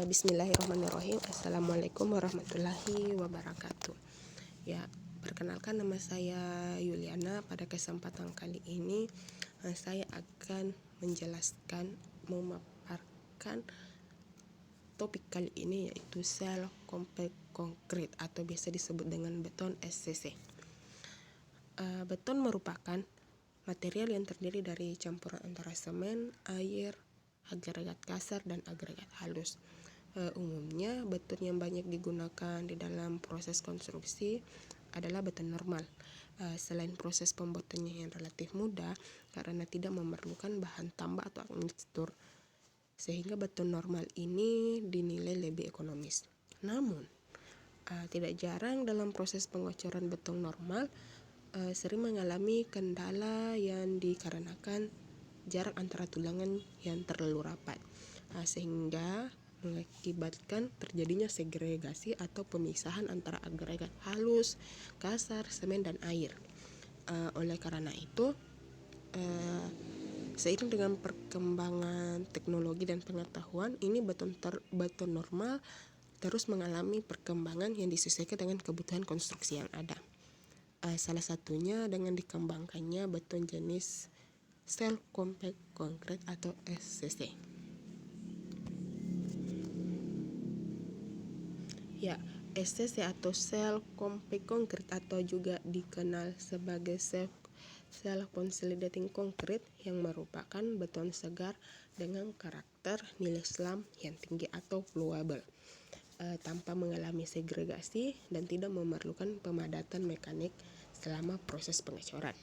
Bismillahirrahmanirrahim. Assalamualaikum warahmatullahi wabarakatuh. Ya, perkenalkan, nama saya Yuliana. Pada kesempatan kali ini saya akan menjelaskan, memaparkan topik kali ini, yaitu sel compact concrete atau biasa disebut dengan beton SCC. Beton merupakan material yang terdiri dari campuran antara semen, air, agregat kasar, dan agregat halus. Umumnya beton yang banyak digunakan di dalam proses konstruksi adalah beton normal. Selain proses pembuatannya yang relatif mudah karena tidak memerlukan bahan tambah atau mikstur, sehingga beton normal ini dinilai lebih ekonomis. Namun, tidak jarang dalam proses pengocoran beton normal sering mengalami kendala yang dikarenakan jarak antara tulangan yang terlalu rapat, sehingga mengakibatkan terjadinya segregasi atau pemisahan antara agregat halus, kasar, semen, dan air. Oleh karena itu, seiring dengan perkembangan teknologi dan pengetahuan, ini beton normal terus mengalami perkembangan yang disesuaikan dengan kebutuhan konstruksi yang ada. Salah satunya dengan dikembangkannya beton jenis sel compact concrete atau SCC. Ya, SCC atau sel compact concrete atau juga dikenal sebagai sel consolidating concrete yang merupakan beton segar dengan karakter nilai SLAM yang tinggi atau flowable, tanpa mengalami segregasi dan tidak memerlukan pemadatan mekanik selama proses pengecoran.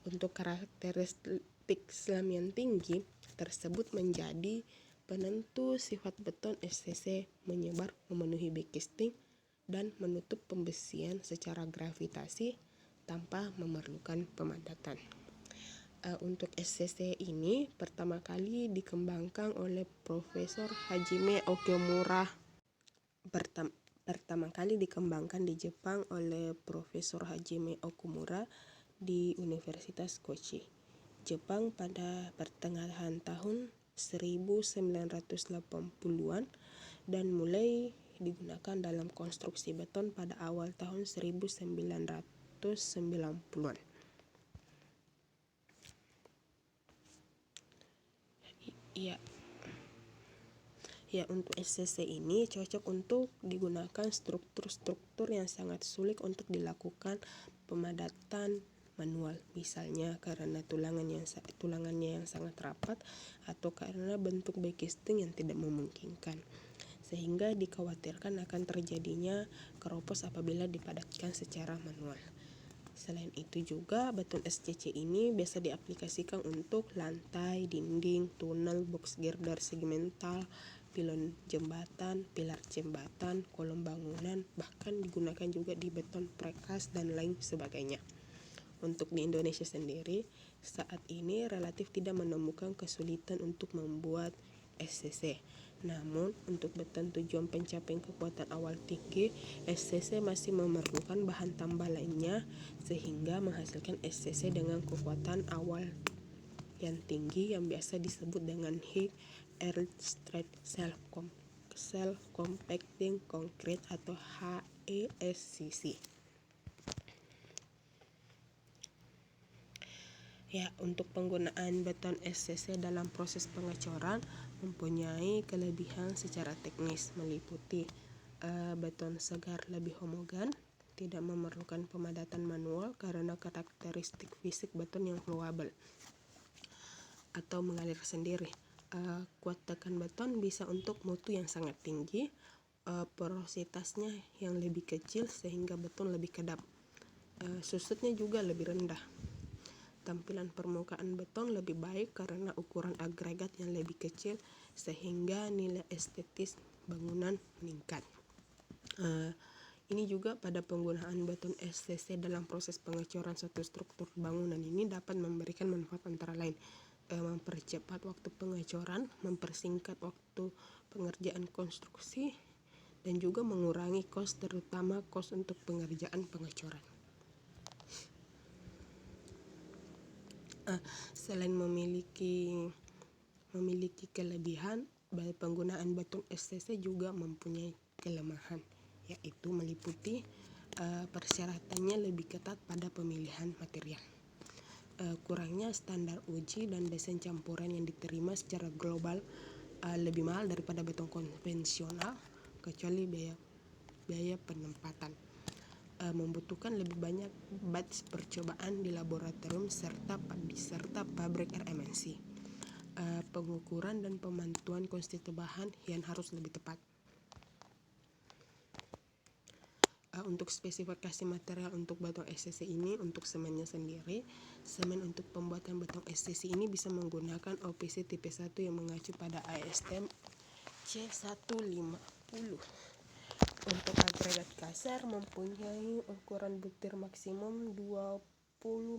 Untuk karakteristik SLAM yang tinggi tersebut menjadi penentu sifat beton SCC menyebar memenuhi backcasting dan menutup pembesian secara gravitasi tanpa memerlukan pemadatan. Untuk SCC ini pertama kali dikembangkan oleh Profesor Hajime Okumura. Pertama kali dikembangkan di Jepang oleh Profesor Hajime Okumura di Universitas Kochi, Jepang pada pertengahan tahun 1980-an dan mulai digunakan dalam konstruksi beton pada awal tahun 1990-an. Ya, untuk SCC ini cocok untuk digunakan struktur-struktur yang sangat sulit untuk dilakukan pemadatan manual, misalnya karena tulangannya yang sangat rapat atau karena bentuk backcasting yang tidak memungkinkan, sehingga dikhawatirkan akan terjadinya keropos apabila dipadatkan secara manual. Selain itu juga beton SCC ini biasa diaplikasikan untuk lantai, dinding, tunnel, box girder segmental, pilon jembatan, pilar jembatan, kolom bangunan, bahkan digunakan juga di beton precast dan lain sebagainya. Untuk di Indonesia sendiri, saat ini relatif tidak menemukan kesulitan untuk membuat SCC. Namun, untuk beton tujuan pencapaian kekuatan awal tinggi, SCC masih memerlukan bahan tambah lainnya sehingga menghasilkan SCC dengan kekuatan awal yang tinggi yang biasa disebut dengan High Earth Strength Cell Compacting Concrete atau HESCC. Ya, untuk penggunaan beton SCC dalam proses pengecoran mempunyai kelebihan secara teknis, meliputi beton segar lebih homogen, tidak memerlukan pemadatan manual karena karakteristik fisik beton yang flowable atau mengalir sendiri. Kuat tekan beton bisa untuk mutu yang sangat tinggi, porositasnya yang lebih kecil sehingga beton lebih kedap, susutnya juga lebih rendah. Tampilan permukaan beton lebih baik karena ukuran agregat yang lebih kecil sehingga nilai estetis bangunan meningkat. Ini juga pada penggunaan beton SCC dalam proses pengecoran suatu struktur bangunan ini dapat memberikan manfaat antara lain mempercepat waktu pengecoran, mempersingkat waktu pengerjaan konstruksi, dan juga mengurangi kos, terutama kos untuk pengerjaan pengecoran. Selain memiliki kelebihan penggunaan beton SCC juga mempunyai kelemahan, yaitu meliputi persyaratannya lebih ketat pada pemilihan material, kurangnya standar uji dan desain campuran yang diterima secara global lebih mahal daripada beton konvensional, kecuali biaya penempatan, membutuhkan lebih banyak batch percobaan di laboratorium serta pabrik RMNC. Pengukuran dan pemantuan konstitusi bahan yang harus lebih tepat. Untuk spesifikasi material untuk beton SCC ini, untuk semennya sendiri, semen untuk pembuatan beton SCC ini bisa menggunakan OPC tipe 1 yang mengacu pada ASTM C150. Untuk agregat kasar mempunyai ukuran butir maksimum 20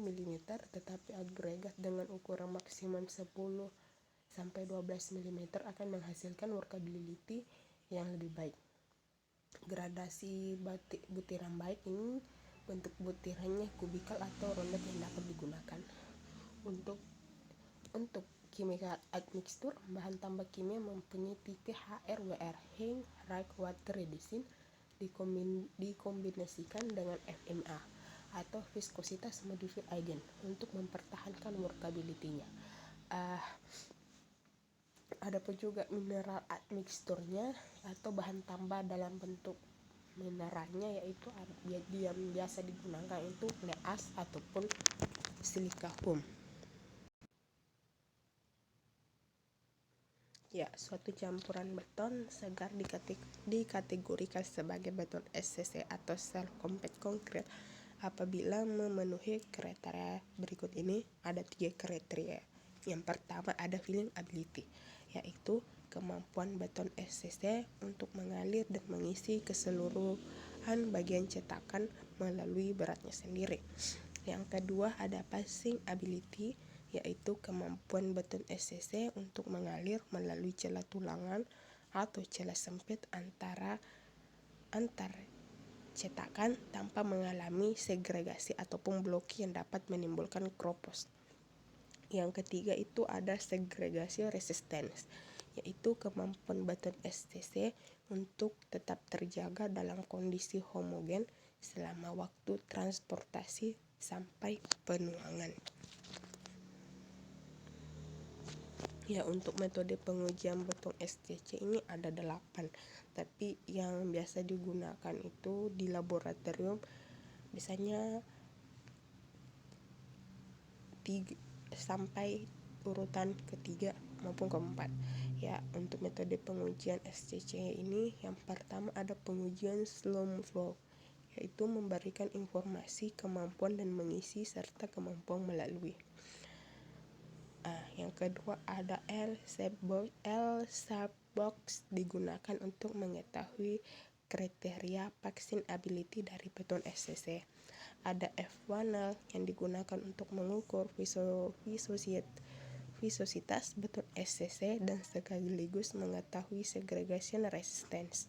mm, tetapi agregat dengan ukuran maksimum 10 sampai 12 mm akan menghasilkan workability yang lebih baik. Gradasi butiran baik ini bentuk butirannya kubikal atau rondet yang dapat digunakan. Untuk chemical admixture, bahan tambah kimia mempunyai tipe HRWR, High Rate Water Reduction, dikombinasikan dengan FMA atau Viscositas Modified Agent untuk mempertahankan workability-nya. Ada pun juga mineral admixture-nya atau bahan tambah dalam bentuk mineralnya, yaitu yang biasa digunakan itu leas ataupun silika foam. Suatu campuran beton segar dikategorikan sebagai beton SCC atau self compact concrete apabila memenuhi kriteria berikut ini. Ada 3 kriteria. Yang pertama ada filling ability, yaitu kemampuan beton SCC untuk mengalir dan mengisi keseluruhan bagian cetakan melalui beratnya sendiri. Yang kedua ada passing ability, yaitu kemampuan beton SCC untuk mengalir melalui celah tulangan atau celah sempit antar cetakan tanpa mengalami segregasi ataupun blocking yang dapat menimbulkan kropos. Yang ketiga itu ada segregasi resistance, yaitu kemampuan beton SCC untuk tetap terjaga dalam kondisi homogen selama waktu transportasi sampai penuangan. Untuk metode pengujian beton SCC ini ada 8, tapi yang biasa digunakan itu di laboratorium biasanya 3 sampai urutan ketiga maupun keempat. Untuk metode pengujian SCC ini yang pertama ada pengujian slow flow, yaitu memberikan informasi kemampuan dan mengisi serta kemampuan melalui. Yang kedua ada L-shape box digunakan untuk mengetahui kriteria passing ability dari beton SCC. Ada F-funnel yang digunakan untuk mengukur visositas beton SCC dan sekaligus mengetahui segregation resistance.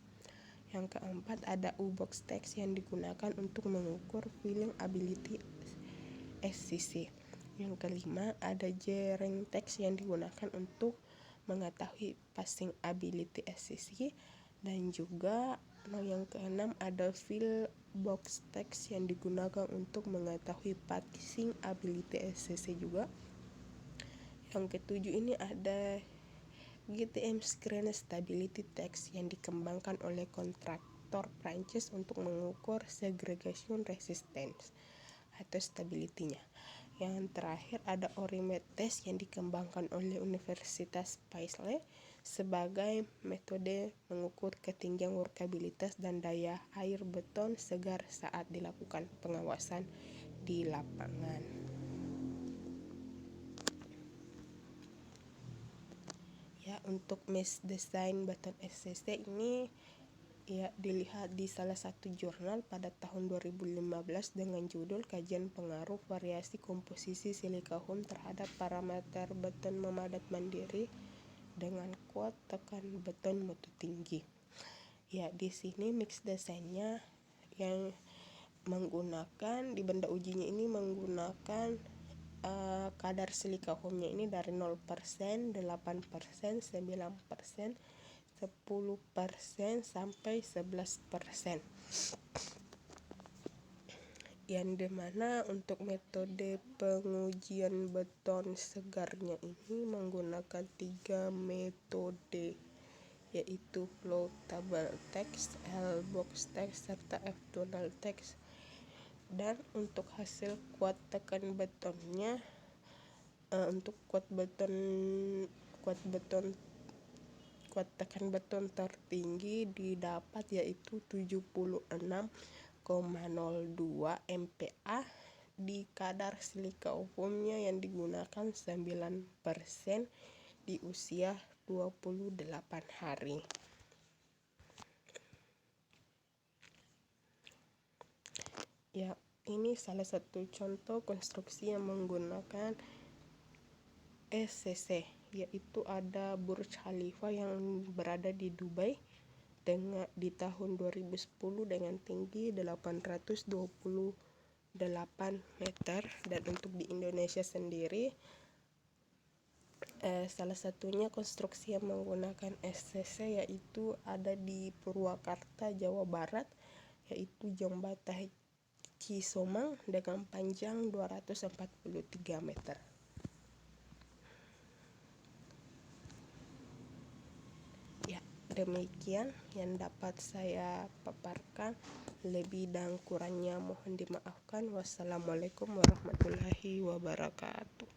Yang keempat ada U-box test yang digunakan untuk mengukur filling ability SCC. Yang kelima ada J-ring test yang digunakan untuk mengetahui passing ability SCC, dan juga yang keenam ada fill box test yang digunakan untuk mengetahui passing ability SCC juga. Yang ketujuh ini ada GTM Screen Stability Test yang dikembangkan oleh kontraktor Prancis untuk mengukur segregation resistance atau stability-nya. Yang terakhir ada Orimet Test yang dikembangkan oleh Universitas Paisley sebagai metode mengukur ketinggian workabilitas dan daya air beton segar saat dilakukan pengawasan di lapangan. Untuk mesh design beton SCC ini dilihat di salah satu jurnal pada tahun 2015 dengan judul Kajian Pengaruh Variasi Komposisi Silika Foam terhadap Parameter Beton Memadat Mandiri dengan kuat tekan beton mutu tinggi. Di sini mix desainnya yang menggunakan di benda ujinya ini menggunakan kadar silika umumnya ini dari 0%, 8%, 9%, 10% sampai 11%. Yang dimana untuk metode pengujian beton segarnya ini menggunakan 3 metode, yaitu floatable test, L-box test, serta F-tunnel test. Dan untuk hasil kuat tekan betonnya, untuk kuat tekan beton tertinggi didapat yaitu 76,02 MPa di kadar silika umumnya yang digunakan 9% di usia 28 hari. Ya, ini salah satu contoh konstruksi yang menggunakan SCC, yaitu ada Burj Khalifa yang berada di Dubai di tahun 2010 dengan tinggi 828 meter. Dan untuk di Indonesia sendiri, salah satunya konstruksi yang menggunakan SCC yaitu ada di Purwakarta, Jawa Barat, yaitu Jembatan Cisomang dengan panjang 243 meter. Ya, demikian yang dapat saya paparkan. Lebih dan kurangnya mohon dimaafkan. Wassalamualaikum warahmatullahi wabarakatuh.